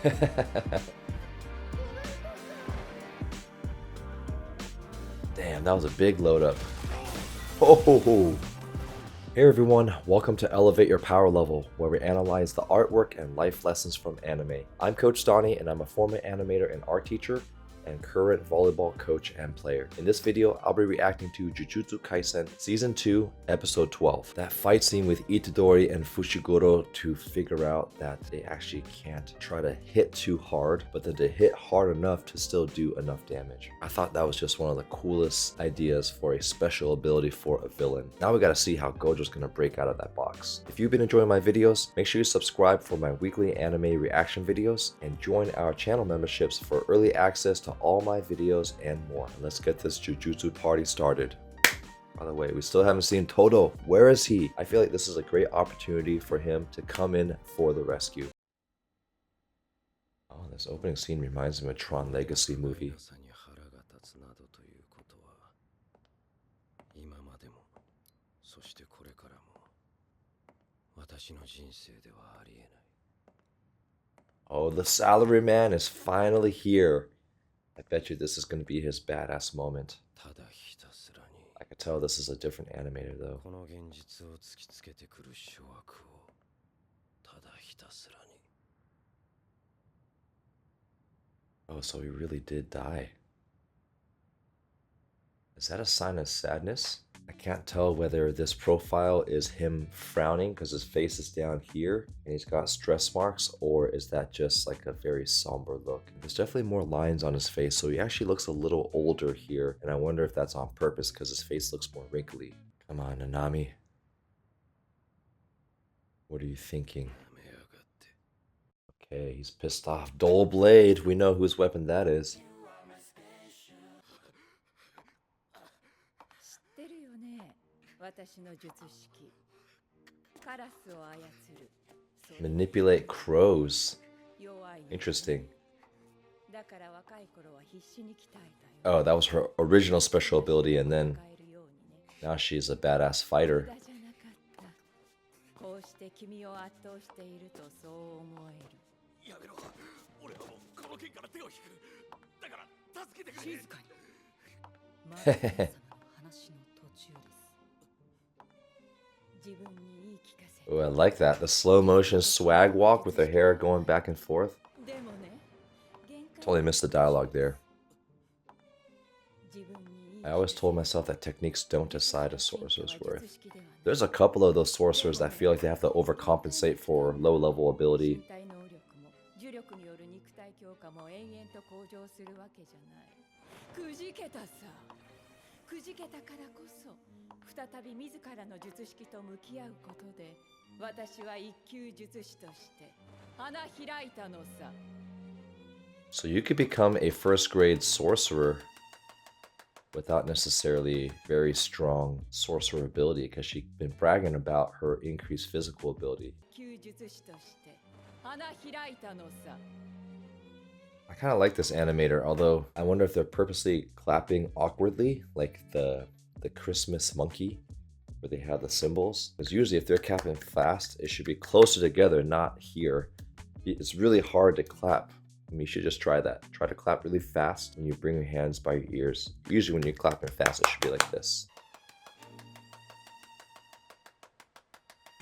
Damn, that was a big load up. Oh, hey everyone, welcome to Elevate Your Power Level, where we analyze the artwork and life lessons from anime. I'm Coach Donnie, and I'm a former animator and art teacher, and current volleyball coach and player. In this video, I'll be reacting to Jujutsu Kaisen Season 2, Episode 12. That fight scene with Itadori and Fushiguro to figure out that they actually can't try to hit too hard, but that they hit hard enough to still do enough damage. I thought that was just one of the coolest ideas for a special ability for a villain. Now we gotta see how Gojo's gonna break out of that box. If you've been enjoying my videos, make sure you subscribe for my weekly anime reaction videos and join our channel memberships for early access to all my videos and more. Let's get this Jujutsu party started. By the way, we still haven't seen Todo. Where is he? I feel like this is a great opportunity for him to come in for the rescue. Oh, this opening scene reminds me of a Tron Legacy movie. Oh, the salaryman is finally here. I bet you this is going to be his badass moment. I could tell this is a different animator though. Oh, so he really did die. Is that a sign of sadness? I can't tell whether this profile is him frowning because his face is down here and he's got stress marks, or is that just like a very somber look? There's definitely more lines on his face, so he actually looks a little older here, and I wonder if that's on purpose because his face looks more wrinkly. Come on, Nanami. What are you thinking? Okay, he's pissed off. Dull blade. We know whose weapon that is. Manipulate crows. Interesting. Oh, that was her original special ability, and then now she's a badass fighter. Oh, I like that. The slow motion swag walk with her hair going back and forth. Totally missed the dialogue there. I always told myself that techniques don't decide a sorcerer's worth. There's a couple of those sorcerers that feel like they have to overcompensate for low-level ability. So you could become a first-grade sorcerer without necessarily very strong sorcerer ability, because she's been bragging about her increased physical ability. I kind of like this animator, although I wonder if they're purposely clapping awkwardly, like the Christmas monkey, where they have the symbols. Because usually if they're clapping fast, it should be closer together, not here. It's really hard to clap. I mean, you should just try that. Try to clap really fast when you bring your hands by your ears. Usually when you're clapping fast, it should be like this.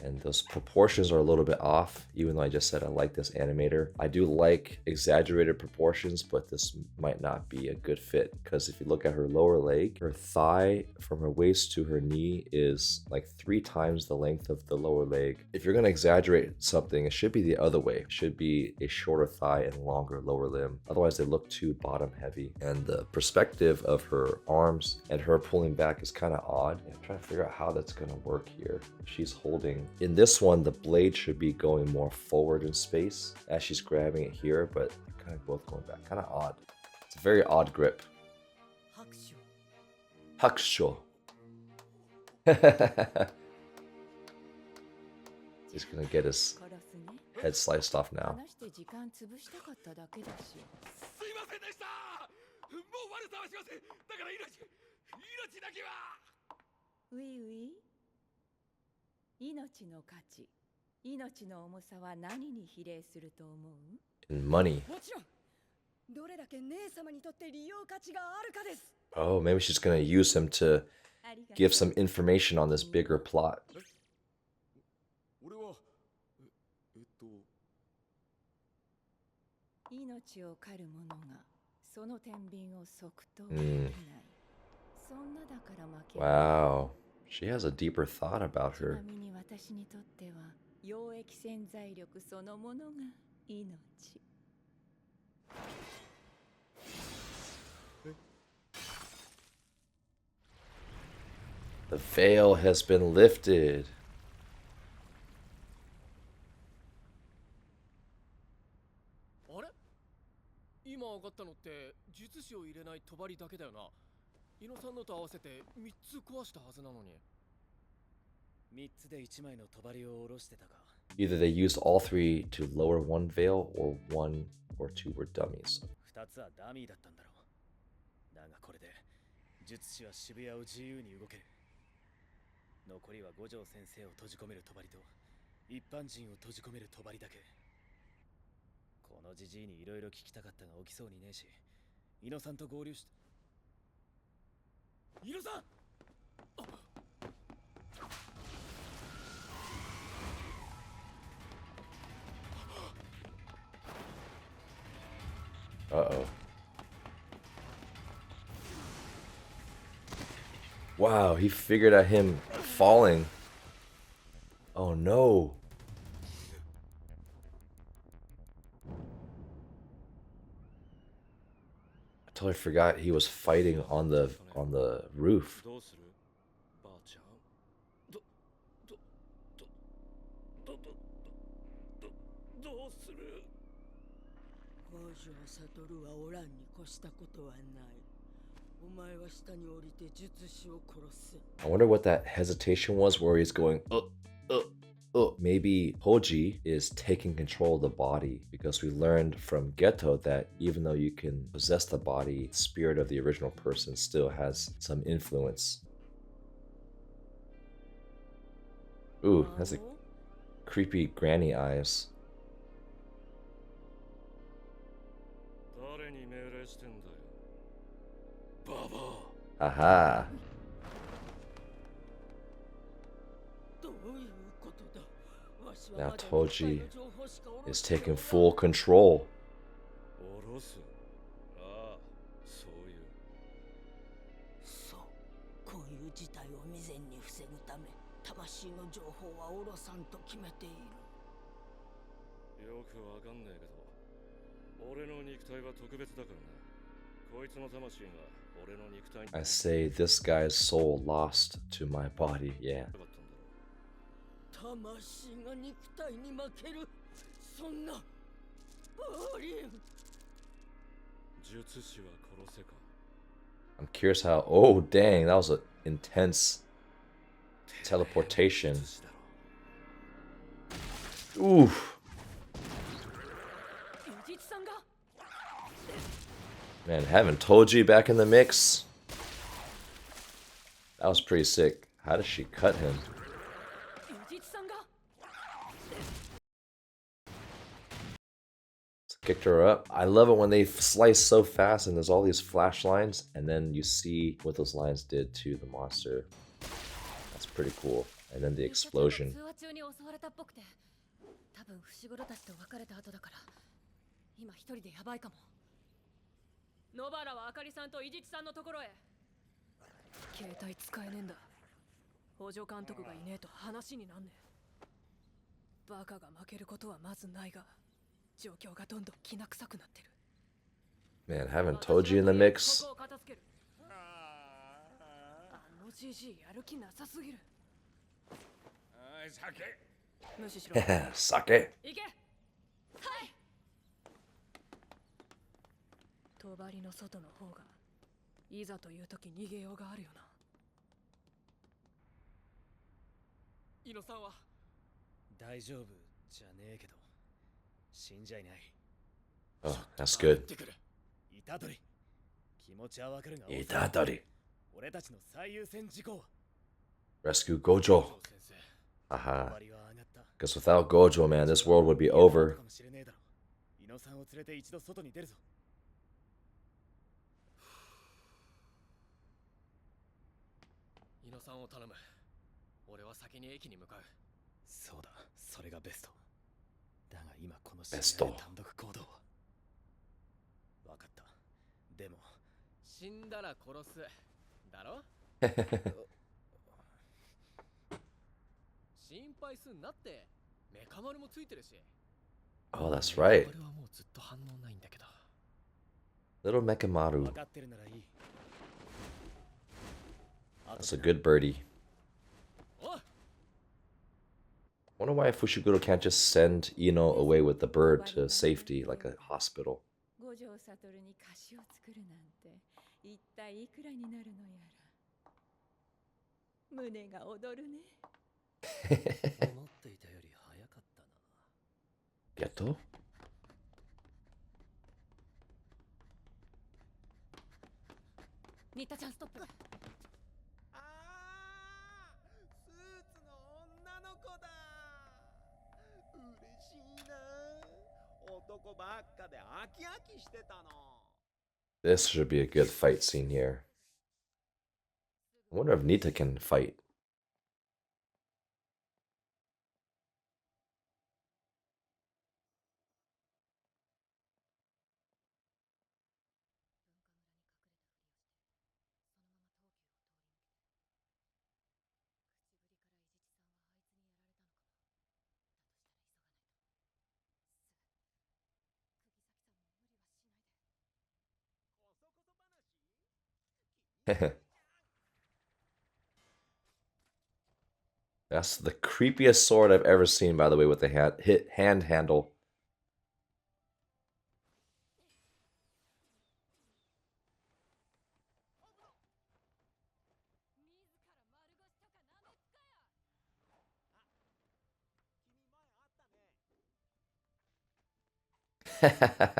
And those proportions are a little bit off, even though I just said I like this animator. I do like exaggerated proportions, but this might not be a good fit, because if you look at her lower leg, her thigh from her waist to her knee is like 3 times the length of the lower leg. If you're gonna exaggerate something, it should be the other way. It should be a shorter thigh and longer lower limb. Otherwise they look too bottom heavy. And the perspective of her arms and her pulling back is kind of odd. I'm trying to figure out how that's gonna work here. She's holding, in this one, the blade should be going more forward in space as she's grabbing it here, but they're kind of both going back. Kind of odd. It's a very odd grip. Hakusho. He's gonna get his head sliced off now. in money. Oh, maybe she's gonna use him to give some information on this bigger plot. Wow, she has a deeper thought about her. The veil has been lifted. Either they used all three to lower one veil, or one or two were dummies. Uh-oh. Wow, he figured out him falling. Oh no. I totally forgot he was fighting on the roof. I wonder what that hesitation was, where he's going, Maybe Toji is taking control of the body, because we learned from Geto that even though you can possess the body, the spirit of the original person still has some influence. Ooh, that's a creepy granny eyes. Aha. Now Toji is taking full control. I say this guy's soul lost to my body, yeah. I'm curious how. Oh, dang, that was an intense teleportation. Oof. Man, having Toji back in the mix, that was pretty sick. How does she cut him? Kicked her up. I love it when they slice so fast and there's all these flash lines, and then you see what those lines did to the monster. That's pretty cool. And then the explosion. Man, having Toji in the mix. Sake. Oh, that's good. Itadori. Rescue Gojo. Aha. Because without Gojo, man, this world would be over. Besto. 死んだら殺すだろ心配すんなってメカ丸もついてるし Oh, that's right. 俺はもうずっと反応ないんだけど Little Mekamaru. 分かってるならいい That's a good birdie. おい Wonder why Fushiguro can't just send Ino away with the bird to safety, like a hospital. 五条悟に菓子を作るなんて一体いくらになるのやら胸が躍るね Ghetto? 新田ちゃんストップああスーツの女の子だ嬉しいな男ばっかで飽き飽きしてたの This should be a good fight scene here. I wonder if Nita can fight. That's the creepiest sword I've ever seen, by the way, with the hand handle.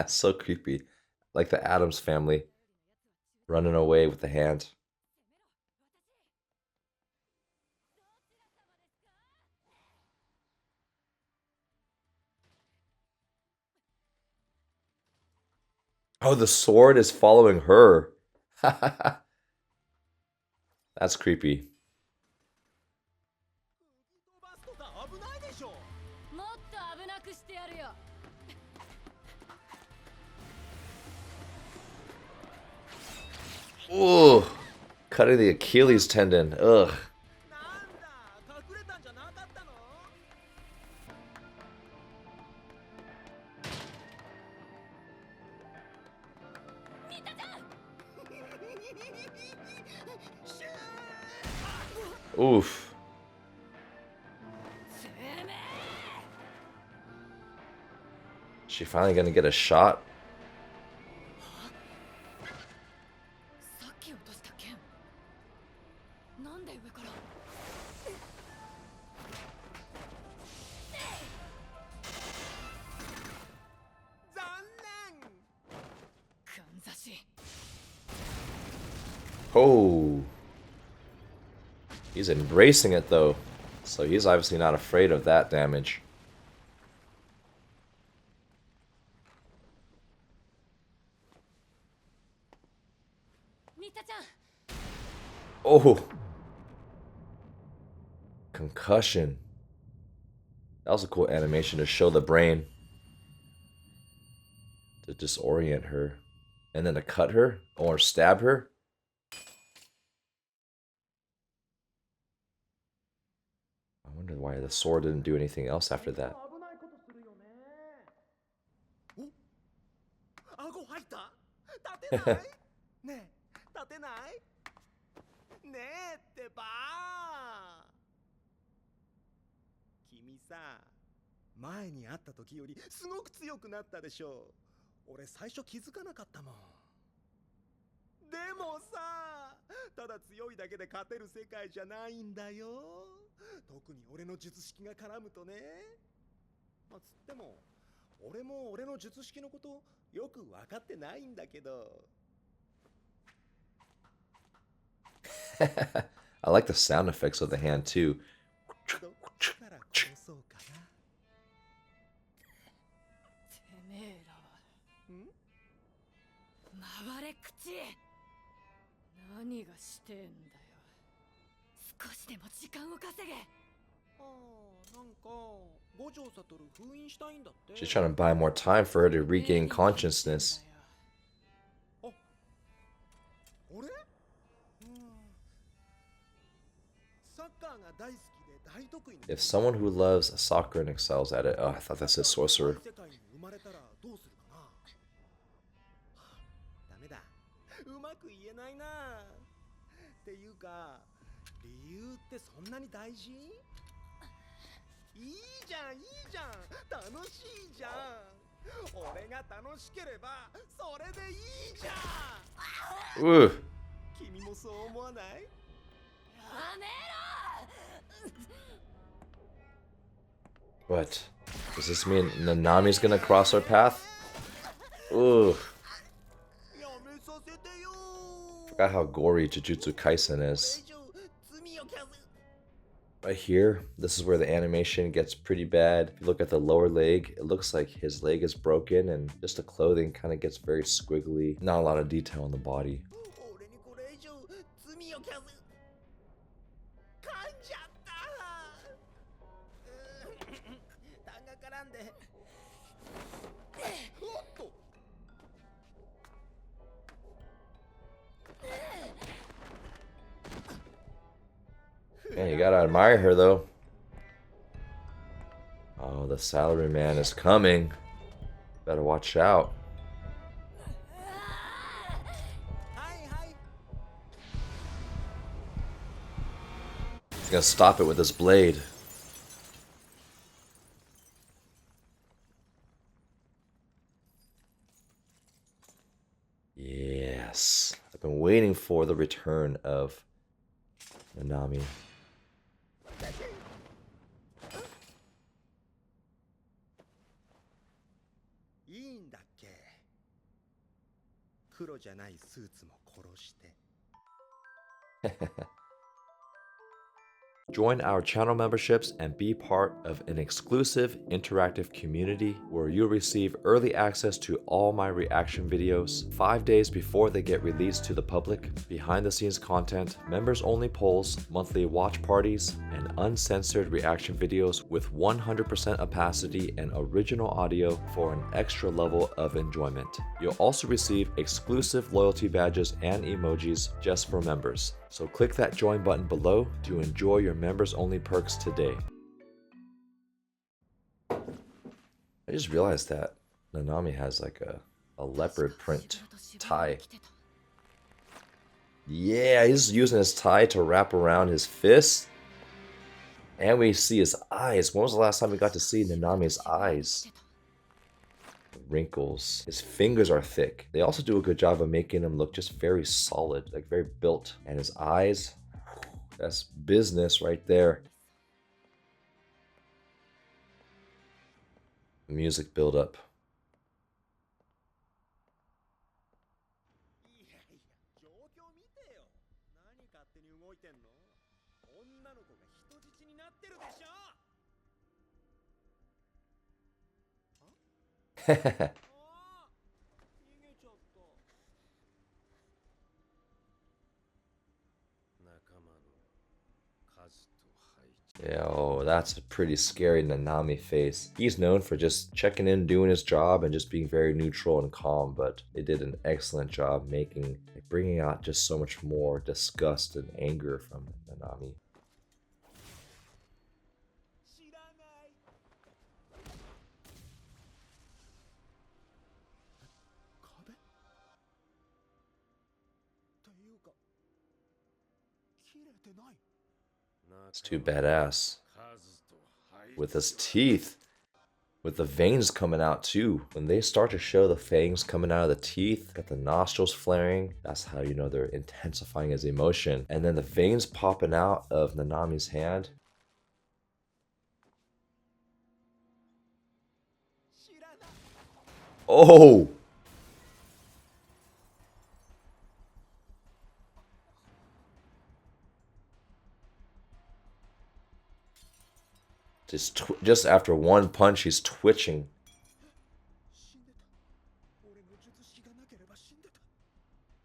So creepy. Like the Addams family running away with the hand. Oh, the sword is following her. That's creepy. 飛ばすとか危ないでしょもっと危なくしてやるよ Ooh, cutting the Achilles tendon. Ugh. なんだ隠れたんじゃなかったの Oof. She finally gonna get a shot? さっき落とした剣なんで上から残念 かんざし Oh. He's embracing it though. So he's obviously not afraid of that damage. Oh. Concussion. That was a cool animation to show the brain. To disorient her. And then to cut her or stab her. I wonder why the sword didn't do anything else after that. 危ないことするよねお顎入った立てないねえ立てないねえってば君さ前に会った時よりすごく強くなったでしょ俺最初気づかなかったもんでもさただ強いだけで勝てる世界じゃないんだよ特に俺の術式が絡むとねまあつっても俺も俺の術式のことよく分かってないんだけど I like the sound effects of the hand too. どっから殺そうかなてめえらは回れ口。何がしてんだよ。少しでも時間を稼げ。なんか五条悟封印したいんだって。 She's trying to buy more time for her to regain consciousness. あ俺サッカーが大好きで大得意な If someone who loves soccer and excels at it, oh, I thought that said sorcerer. 世界に生まれたらどうするかな。ダメだ、うまく言えないな。っていうか理由ってそんなに大事？いいじゃんいいじゃん、楽しいじゃん。俺が楽しければそれでいいじゃん。 Ooh. 君もそう思わない？やめろ。 What? Does this mean Nanami's gonna cross our path? Ooh. やめさせてよ。 Forgot how gory Jujutsu Kaisen is. Right here, this is where the animation gets pretty bad. If you look at the lower leg, it looks like his leg is broken and just the clothing kind of gets very squiggly. Not a lot of detail on the body. 俺にこれ以上罪をかぶ噛んじゃった痰が絡んでおっと Man, you gotta admire her though. Oh, the salary man is coming. Better watch out. はいはい He's gonna stop it with his blade. Yes. I've been waiting for the return of Nanami. いいんだっけ。黒じゃないスーツも殺して。 Join our channel memberships and be part of an exclusive interactive community where you'll receive early access to all my reaction videos 5 days before they get released to the public, behind the scenes content, members only polls, monthly watch parties, and uncensored reaction videos with 100% opacity and original audio for an extra level of enjoyment. You'll also receive exclusive loyalty badges and emojis just for members. So click that join button below to enjoy your members only perks today. I just realized that Nanami has like a leopard print tie. Yeah, he's using his tie to wrap around his fist. And we see his eyes. When was the last time we got to see Nanami's eyes? Wrinkles. His fingers are thick. They also do a good job of making him look just very solid, like very built. And his eyes, that's business right there. Music build up. いやいや、状況見てよ。何勝手に動いてんの？女の子が人質になってるでしょ。 Yo, that's a pretty scary Nanami face. He's known for just checking in, doing his job, and just being very neutral and calm, but they did an excellent job bringing out just so much more disgust and anger from Nanami. 知らない。壁？っていうか、切れてない。 It's too badass. With his teeth. With the veins coming out too. When they start to show the fangs coming out of the teeth, got the nostrils flaring, that's how you know they're intensifying his emotion. And then the veins popping out of Nanami's hand. Oh! Just after one punch, he's twitching.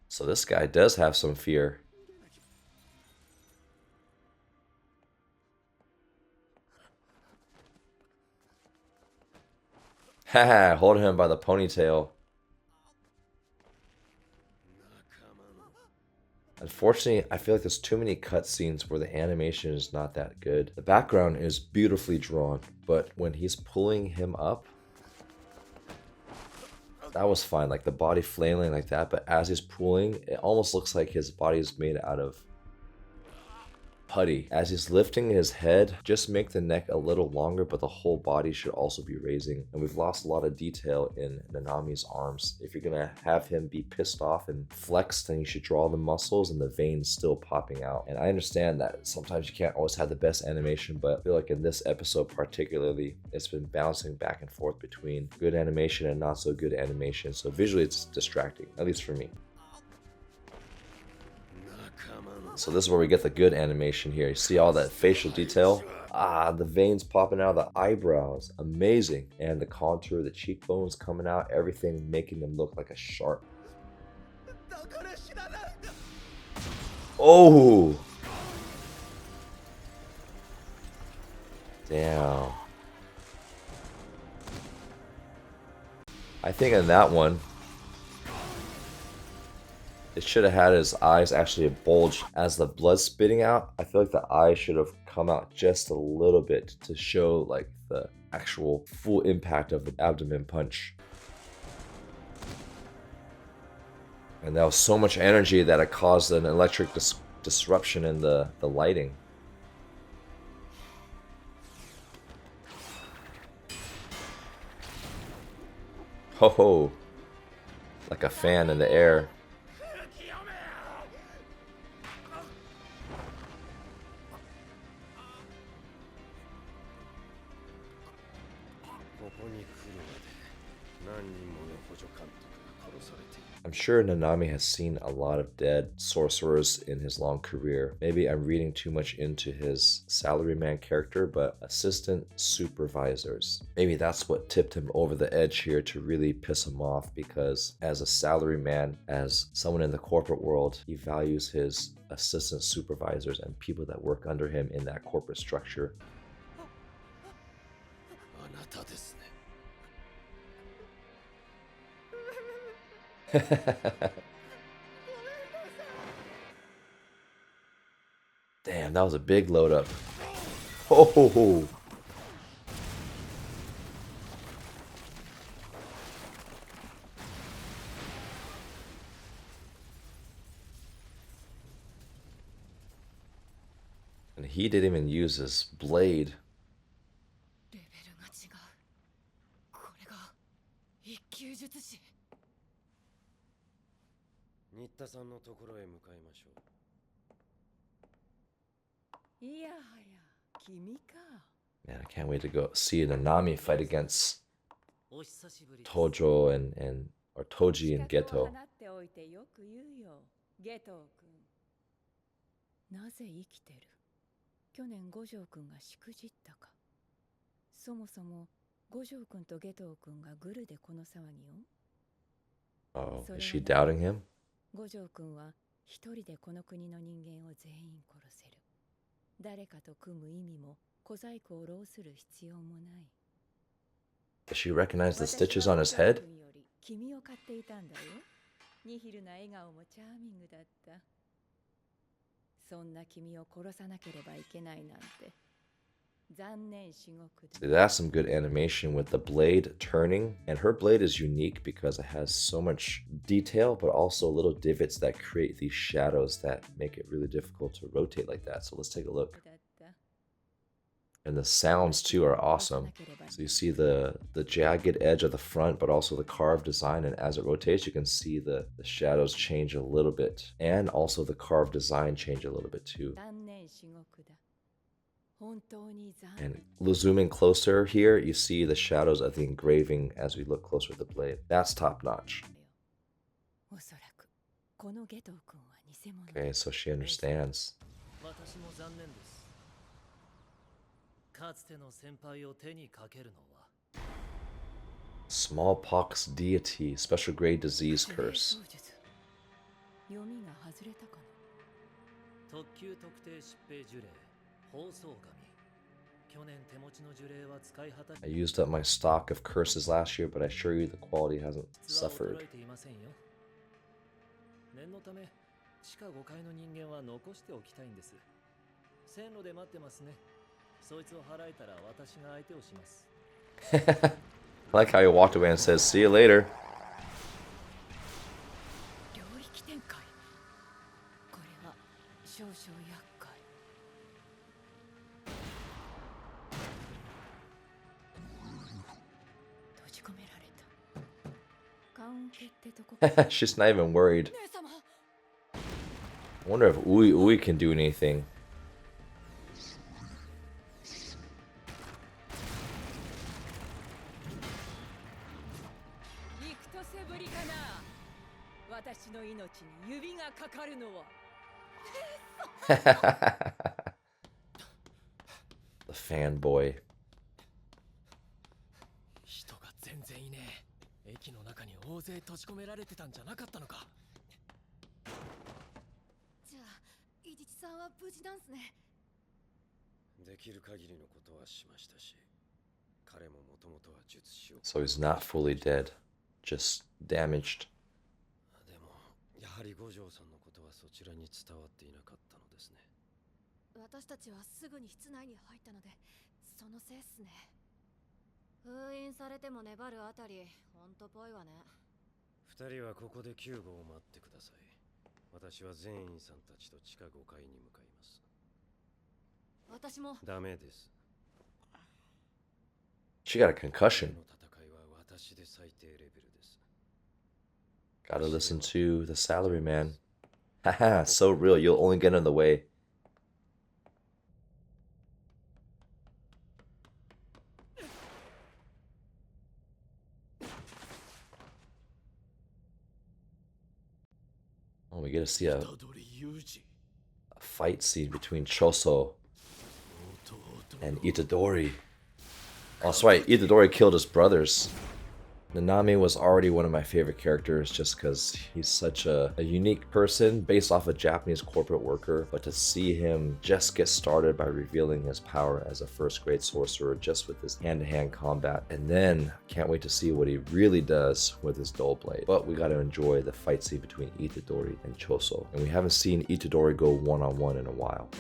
So this guy does have some fear. Haha, holding him by the ponytail. Unfortunately, I feel like there's too many cutscenes where the animation is not that good. The background is beautifully drawn, but when he's pulling him up, that was fine, like the body flailing like that, but as he's pulling, it almost looks like his body is made out of putty. As he's lifting his head, just make the neck a little longer, but the whole body should also be raising. And we've lost a lot of detail in Nanami's arms. If you're gonna have him be pissed off and flexed, then you should draw the muscles and the veins still popping out. And I understand that sometimes you can't always have the best animation, but I feel like in this episode particularly, it's been bouncing back and forth between good animation and not so good animation. So visually it's distracting, at least for me. So this is where we get the good animation here. You see all that facial detail? Ah, the veins popping out of the eyebrows. Amazing. And the contour, the cheekbones coming out, everything making them look like a shark. Oh! Damn. I think in that one, it should have had his eyes actually bulge as the blood spitting out. I feel like the eye should have come out just a little bit to show like the actual full impact of the abdomen punch. And that was so much energy that it caused an electric disruption in the lighting. Ho ho! Like a fan in the air. I'm sure Nanami has seen a lot of dead sorcerers in his long career. Maybe I'm reading too much into his salaryman character, but assistant supervisors. Maybe that's what tipped him over the edge here to really piss him off, because as a salaryman, as someone in the corporate world, he values his assistant supervisors and people that work under him in that corporate structure. Damn, that was a big load up. Oh, and he didn't even use his blade. レベルが違う。これが一級術師。新田さんのところへ向かいましょう。いやはや、君か。Man, I can't wait to go see Nanami fight against お久しぶりです。 Tojo or Toji and 資格を Geto. 放っておいてよく言うよ、ゲトウ君。なぜ生きてる？去年五条君がしくじったか。そもそも五条君とゲトウ君がグルでこの騒ぎを。 Oh, is she doubting him? 五条君は一人でこの国の人間を全員殺せる。誰かと組む意味も小細工を浪する必要もない。 Does she recognize the stitches on his head? 君を買っていたんだよ。ニヒルな笑顔もチャーミングだった。そんな君を殺さなければいけないなんて。残念至極だ。 That's some good animation with the blade turning. And her blade is unique because it has so much detail, but also little divots that create these shadows that make it really difficult to rotate like that. So let's take a look. And the sounds too are awesome. So you see the jagged edge of the front, but also the carved design. And as it rotates, you can see the shadows change a little bit. And also the carved design change a little bit too. And zooming closer here, you see the shadows of the engraving as we look closer at the blade. That's top notch. Okay, so she understands. 私も残念です。かつての先輩を手にかけるのは Smallpox deity, special grade disease curse. 読みが外れたかな。特級特定疾病呪霊放送神。去年手持ちの呪霊は使い果たし I used up my stock of curses last year, but I assure you the quality hasn't 実は suffered. 衰えていませんよ。念のため地下5階の人間は残しておきたいんです。線路で待ってますね。そいつを払えたら私が相手をします。I like how he walked away and says, "See you later." 領域展開。これは少々厄介。閉じ込められた。カウンケってとこ。 She's not even worried. 姉様。 I wonder if Ui can do anything. 幾とせぶりかな。私の命に指がかかるのは。The fanboy. 人が全然いねえ。駅の中に大勢閉じ込められてたんじゃなかったのか。じゃあ、伊地知さんは無事なんすね。できる限りのことはしましたし、彼ももともとは術師を。 So he's not fully dead, just damaged. でもやはり五条さんのことはそちらに伝わっていなかったのですね。私たちはすぐに室内に入ったので、そのせいっすね。封印されても粘るあたり、ほんとぽいわね。二人はここで救護を待ってください。私は全員さんたちと地下5階に向かいます。私も。ダメです。 She got a concussion. の戦いは私で最低レベルです。 Gotta listen to the salary man. Haha, so real, you'll only get in the way. Oh, we get to see a fight scene between Choso and Itadori. Oh, that's right, Itadori killed his brothers. Nanami was already one of my favorite characters just because he's such a unique person based off a Japanese corporate worker, but to see him just get started by revealing his power as a first grade sorcerer just with his hand-to-hand combat, and then can't wait to see what he really does with his dull blade. But we got to enjoy the fight scene between Itadori and Choso, and we haven't seen Itadori go one-on-one in a while.